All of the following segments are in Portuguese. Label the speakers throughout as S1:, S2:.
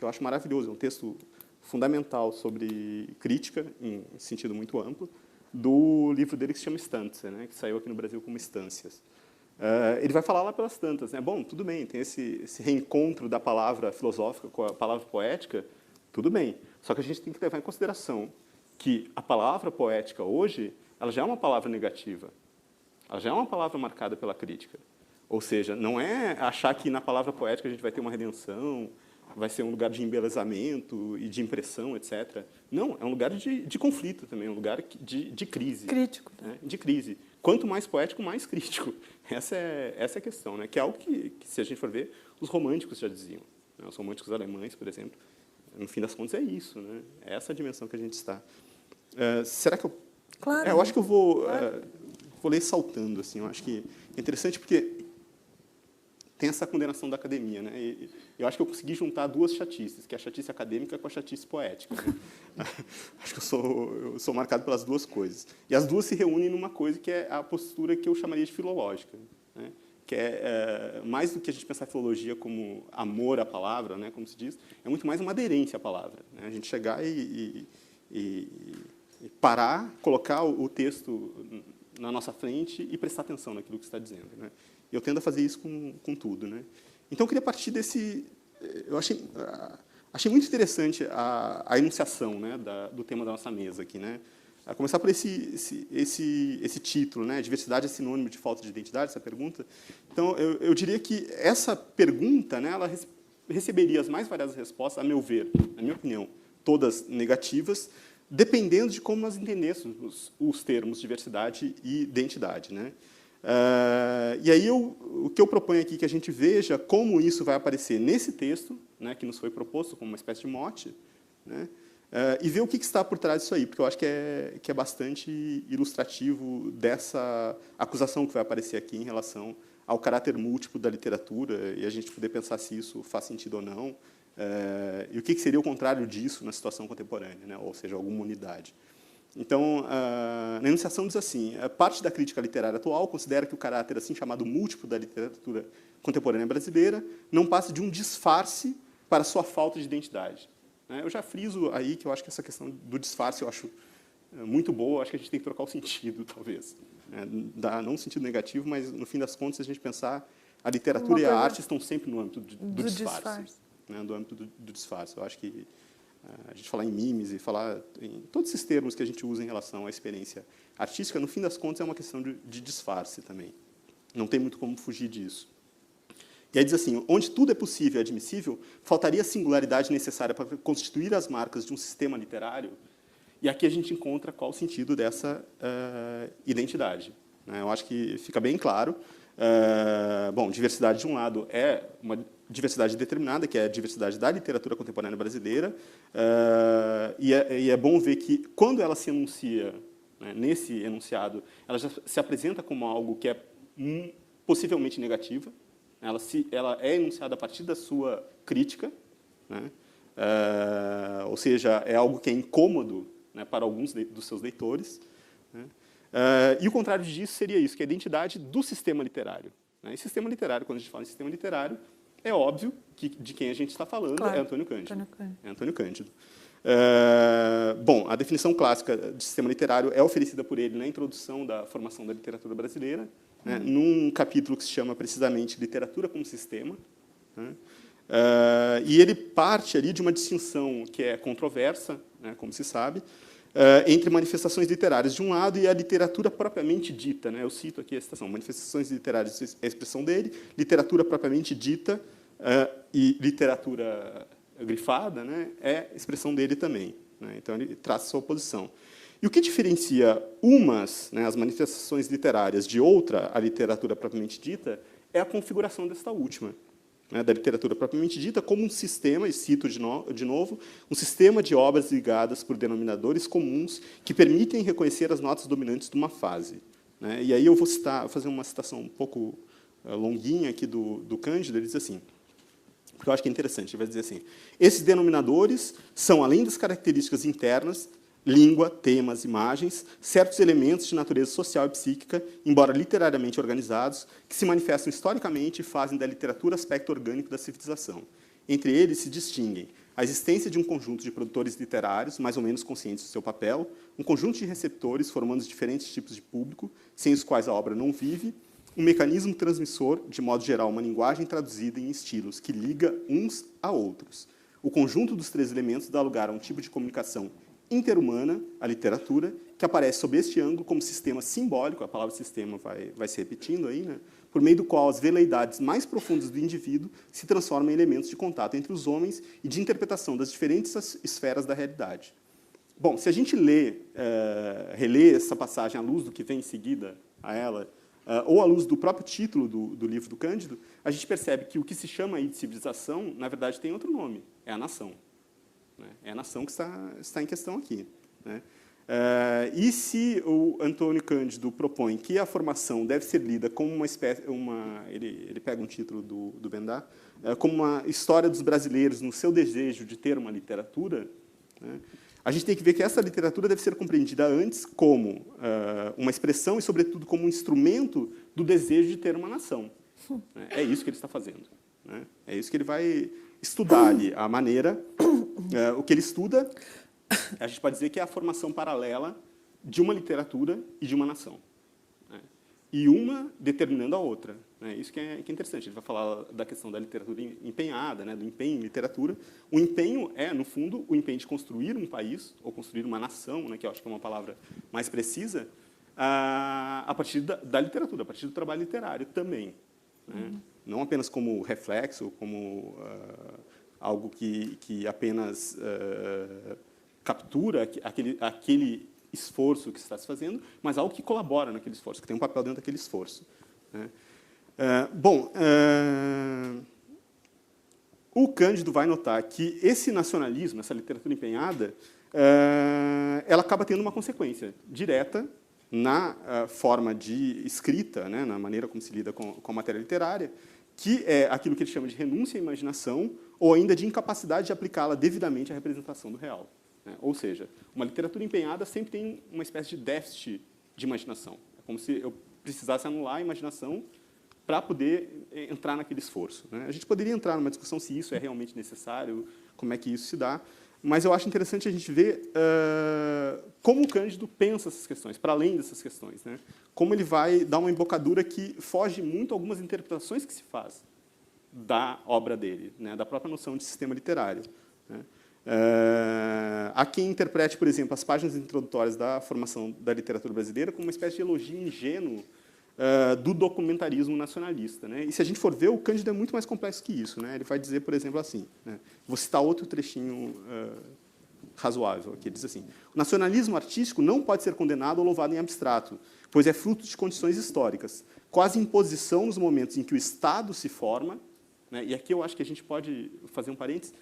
S1: que eu acho maravilhoso, é um texto fundamental sobre crítica, em sentido muito amplo, do livro dele que se chama Estância, né, que saiu aqui no Brasil como Estâncias. Ele vai falar lá pelas tantas, né? Bom, tudo bem, tem esse reencontro da palavra filosófica com a palavra poética, tudo bem. Só que a gente tem que levar em consideração que a palavra poética hoje, ela já é uma palavra negativa. Ela já é uma palavra marcada pela crítica. Ou seja, não é achar que na palavra poética a gente vai ter uma redenção, vai ser um lugar de embelezamento e de impressão, etc. Não, é um lugar de conflito também, um lugar de crise.
S2: Crítico.
S1: Né? De crise. Quanto mais poético, mais crítico. Essa é a questão, né? Que é algo que, se a gente for ver, os românticos já diziam. Né? Os românticos alemães, por exemplo, no fim das contas é isso. Né? É essa a dimensão que a gente está. Será que eu...
S2: Claro.
S1: Eu acho que eu vou ler saltando. Assim. Eu acho que é interessante porque tem essa condenação da academia, né? E eu acho que eu consegui juntar duas chatices, que é a chatice acadêmica com a chatice poética. Né? Acho que eu sou marcado pelas duas coisas. E as duas se reúnem numa coisa que é a postura que eu chamaria de filológica, né? Que é mais do que a gente pensar a filologia como amor à palavra, né? Como se diz, é muito mais uma aderência à palavra. Né? A gente chegar e parar, colocar o texto na nossa frente e prestar atenção naquilo que está dizendo, né? Eu tendo a fazer isso com tudo, né? Então, eu queria partir desse... Eu achei muito interessante a enunciação, né, do tema da nossa mesa aqui, né? A começar por esse título, né? Diversidade é sinônimo de falta de identidade, essa pergunta. Então, eu diria que essa pergunta, né, ela receberia as mais variadas respostas, a meu ver, na minha opinião, todas negativas, dependendo de como nós entendêssemos os termos diversidade e identidade, né? E aí, o que eu proponho aqui que a gente veja como isso vai aparecer nesse texto, né, que nos foi proposto como uma espécie de mote, né, e ver o que está por trás disso aí, porque eu acho que é bastante ilustrativo dessa acusação que vai aparecer aqui em relação ao caráter múltiplo da literatura e a gente poder pensar se isso faz sentido ou não, e o que seria o contrário disso na situação contemporânea, né, ou seja, alguma unidade. Então, na enunciação diz assim, a parte da crítica literária atual considera que o caráter assim chamado múltiplo da literatura contemporânea brasileira não passa de um disfarce para sua falta de identidade. Eu já friso aí que eu acho que essa questão do disfarce eu acho muito boa, acho que a gente tem que trocar o sentido, talvez. Dá não um sentido negativo, mas, no fim das contas, se a gente pensar, a literatura e a arte estão sempre no âmbito do disfarce. Né, do âmbito do disfarce. Eu acho que a gente falar em mimes e falar em todos esses termos que a gente usa em relação à experiência artística, no fim das contas, é uma questão de disfarce também. Não tem muito como fugir disso. E aí diz assim, onde tudo é possível e admissível, faltaria a singularidade necessária para constituir as marcas de um sistema literário, e aqui a gente encontra qual o sentido dessa identidade. Eu acho que fica bem claro. Bom, diversidade, de um lado, é uma diversidade determinada, que é a diversidade da literatura contemporânea brasileira, e é bom ver que, quando ela se enuncia, né, nesse enunciado, ela já se apresenta como algo que é possivelmente negativa, ela é enunciada a partir da sua crítica, né, ou seja, é algo que é incômodo, né, para alguns dos seus leitores, né, e o contrário disso seria isso, que é a identidade do sistema literário. Né, e sistema literário, quando a gente fala em sistema literário, é óbvio que de quem a gente está falando, claro, é Antônio Cândido. É Antônio Cândido. Bom, a definição clássica de sistema literário é oferecida por ele na introdução da formação da literatura brasileira, né, num capítulo que se chama precisamente Literatura como Sistema. Né, e ele parte ali de uma distinção que é controversa, né, como se sabe, entre manifestações literárias de um lado e a literatura propriamente dita. Né? Eu cito aqui a citação, manifestações literárias é a expressão dele, literatura propriamente dita e literatura grifada, né, é a expressão dele também. Né? Então, ele traça sua oposição. E o que diferencia umas, né, as manifestações literárias, de outra, a literatura propriamente dita, é a configuração desta última. Né, da literatura propriamente dita, como um sistema, e cito de novo, um sistema de obras ligadas por denominadores comuns que permitem reconhecer as notas dominantes de uma fase. Né, e aí eu vou fazer uma citação um pouco longuinha aqui do Cândido, ele diz assim, porque eu acho que é interessante, ele vai dizer assim, esses denominadores são, além das características internas, língua, temas, imagens, certos elementos de natureza social e psíquica, embora literariamente organizados, que se manifestam historicamente e fazem da literatura aspecto orgânico da civilização. Entre eles se distinguem a a existência de um conjunto de produtores literários, mais ou menos conscientes do seu papel, um conjunto de receptores formando diferentes tipos de público, sem os quais a obra não vive, um mecanismo transmissor, de modo geral, uma linguagem traduzida em estilos que liga uns a outros. O conjunto dos três elementos dá lugar a um tipo de comunicação interhumana, a literatura, que aparece sob este ângulo como sistema simbólico, a palavra sistema vai se repetindo aí, né? Por meio do qual as veleidades mais profundas do indivíduo se transformam em elementos de contato entre os homens e de interpretação das diferentes esferas da realidade. Bom, se a gente relê essa passagem à luz do que vem em seguida a ela, ou à luz do próprio título do livro do Cândido, a gente percebe que o que se chama aí de civilização, na verdade, tem outro nome, é a nação. É a nação que está em questão aqui, né? E se o Antônio Cândido propõe que a formação deve ser lida como uma espécie, ele pega um título do Bendá, como uma história dos brasileiros no seu desejo de ter uma literatura, né, a gente tem que ver que essa literatura deve ser compreendida antes como uma expressão e, sobretudo, como um instrumento do desejo de ter uma nação. É isso que ele está fazendo, né? É isso que ele vai estudar ali, a maneira, o que ele estuda, a gente pode dizer que é a formação paralela de uma literatura e de uma nação, né? E uma determinando a outra, né? Isso que é interessante. Ele vai falar da questão da literatura empenhada, né? Do empenho em literatura. O empenho é, no fundo, o empenho de construir um país, ou construir uma nação, né? Que eu acho que é uma palavra mais precisa, a partir da literatura, a partir do trabalho literário também, né? Não apenas como reflexo, como algo que apenas captura aquele esforço que está se fazendo, mas algo que colabora naquele esforço, que tem um papel dentro daquele esforço, né? O Cândido vai notar que esse nacionalismo, essa literatura empenhada, ela acaba tendo uma consequência direta na forma de escrita, né, na maneira como se lida com a matéria literária, que é aquilo que ele chama de renúncia à imaginação ou ainda de incapacidade de aplicá-la devidamente à representação do real, né? Ou seja, uma literatura empenhada sempre tem uma espécie de déficit de imaginação. É como se eu precisasse anular a imaginação para poder entrar naquele esforço, né? A gente poderia entrar numa discussão se isso é realmente necessário, como é que isso se dá, mas eu acho interessante a gente ver como o Cândido pensa essas questões, para além dessas questões, né? Como ele vai dar uma embocadura que foge muito a algumas interpretações que se faz da obra dele, né? Da própria noção de sistema literário, né? Há quem interprete, por exemplo, as páginas introdutórias da formação da literatura brasileira como uma espécie de elogio ingênuo do documentarismo nacionalista, né? E se a gente for ver, o Cândido é muito mais complexo que isso, né? Ele vai dizer, por exemplo, assim, né? Vou citar outro trechinho razoável, que ele diz assim: o nacionalismo artístico não pode ser condenado ou louvado em abstrato, pois é fruto de condições históricas, quase imposição nos momentos em que o Estado se forma, né? E aqui eu acho que a gente pode fazer um parênteses,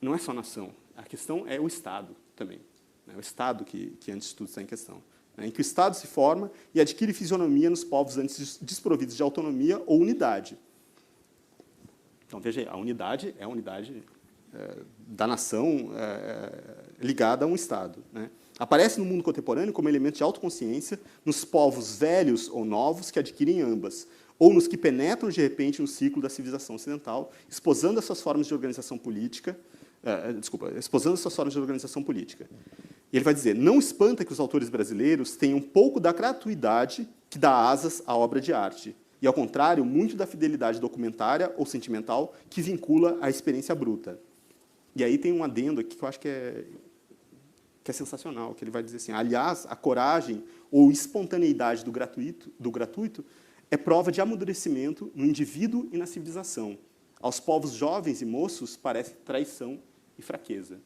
S1: não é só a nação, a questão é o Estado também, né? O Estado que antes de tudo está em questão, né? Em que o Estado se forma e adquire fisionomia nos povos antes desprovidos de autonomia ou unidade. Então, veja aí, a unidade é a unidade da nação ligada a um Estado, né? Aparece no mundo contemporâneo como elemento de autoconsciência nos povos velhos ou novos que adquirem ambas, ou nos que penetram de repente no ciclo da civilização ocidental, exposando as suas formas de organização política, exposando as suas formas de organização política. E ele vai dizer: não espanta que os autores brasileiros tenham pouco da gratuidade que dá asas à obra de arte, e, ao contrário, muito da fidelidade documentária ou sentimental que vincula à experiência bruta. E aí tem um adendo aqui que eu acho que é sensacional, que ele vai dizer assim: aliás, a coragem ou espontaneidade do gratuito é prova de amadurecimento no indivíduo e na civilização. Aos povos jovens e moços parece traição e fraqueza.